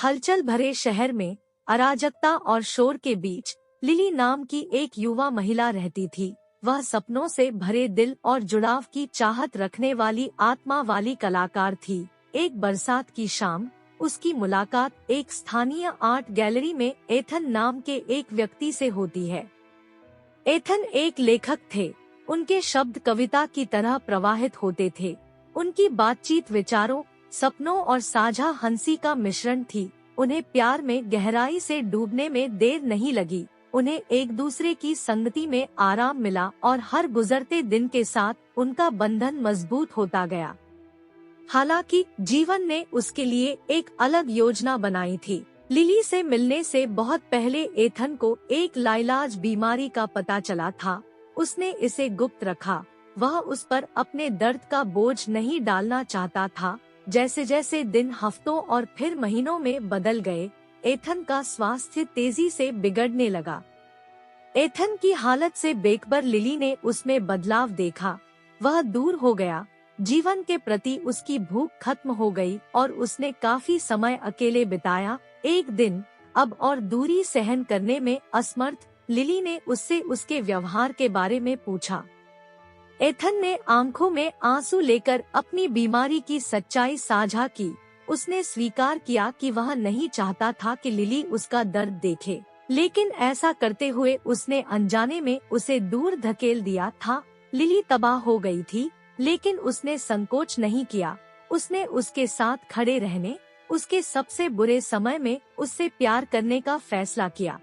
हलचल भरे शहर में अराजकता और शोर के बीच लिली नाम की एक युवा महिला रहती थी। वह सपनों से भरे दिल और जुड़ाव की चाहत रखने वाली आत्मा वाली कलाकार थी। एक बरसात की शाम उसकी मुलाकात एक स्थानीय आर्ट गैलरी में एथन नाम के एक व्यक्ति से होती है। एथन एक लेखक थे। उनके शब्द कविता की तरह प्रवाहित होते थे। उनकी बातचीत विचारों, सपनों और साझा हंसी का मिश्रण थी। उन्हें प्यार में गहराई से डूबने में देर नहीं लगी। उन्हें एक दूसरे की संगति में आराम मिला और हर गुजरते दिन के साथ उनका बंधन मजबूत होता गया। हालांकि जीवन ने उसके लिए एक अलग योजना बनाई थी। लिली से मिलने से बहुत पहले एथन को एक लाइलाज बीमारी का पता चला था। उसने इसे गुप्त रखा। वह उस पर अपने दर्द का बोझ नहीं डालना चाहता था। जैसे जैसे दिन हफ्तों और फिर महीनों में बदल गए, एथन का स्वास्थ्य तेजी से बिगड़ने लगा। एथन की हालत से बेखबर लिली ने उसमें बदलाव देखा। वह दूर हो गया। जीवन के प्रति उसकी भूख खत्म हो गई और उसने काफी समय अकेले बिताया। एक दिन, अब और दूरी सहन करने में असमर्थ, लिली ने उससे उसके व्यवहार के बारे में पूछा। एथन ने आंखों में आंसू लेकर अपनी बीमारी की सच्चाई साझा की। उसने स्वीकार किया कि वह नहीं चाहता था कि लिली उसका दर्द देखे, लेकिन ऐसा करते हुए उसने अनजाने में उसे दूर धकेल दिया था। लिली तबाह हो गई थी, लेकिन उसने संकोच नहीं किया। उसने उसके साथ खड़े रहने, उसके सबसे बुरे समय में उससे प्यार करने का फैसला किया।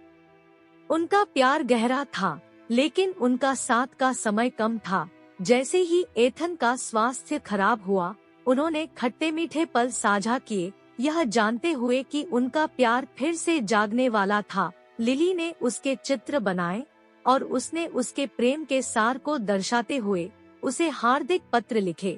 उनका प्यार गहरा था, लेकिन उनका साथ का समय कम था। जैसे ही एथन का स्वास्थ्य खराब हुआ, उन्होंने खट्टे मीठे पल साझा किए, यह जानते हुए कि उनका प्यार फिर से जागने वाला था। लिली ने उसके चित्र बनाए और उसने उसके प्रेम के सार को दर्शाते हुए उसे हार्दिक पत्र लिखे।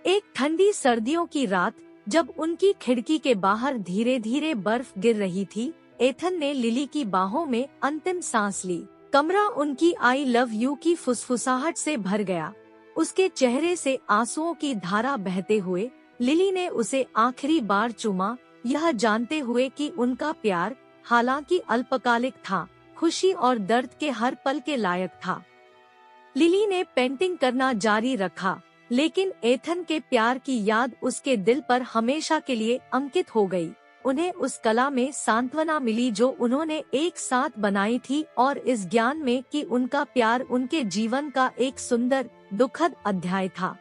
एक ठंडी सर्दियों की रात, जब उनकी खिड़की के बाहर धीरे धीरे बर्फ गिर रही थी, एथन ने लिली की बाहों में अंतिम सांस ली। कमरा उनकी आई लव यू की फुसफुसाहट से भर गया। उसके चेहरे से आंसुओं की धारा बहते हुए लिली ने उसे आखिरी बार चूमा, यह जानते हुए कि उनका प्यार, हालांकि अल्पकालिक था, खुशी और दर्द के हर पल के लायक था। लिली ने पेंटिंग करना जारी रखा, लेकिन एथन के प्यार की याद उसके दिल पर हमेशा के लिए अंकित हो गई। उन्हें उस कला में सांत्वना मिली जो उन्होंने एक साथ बनाई थी, और इस ज्ञान में कि उनका प्यार उनके जीवन का एक सुंदर, दुखद अध्याय था।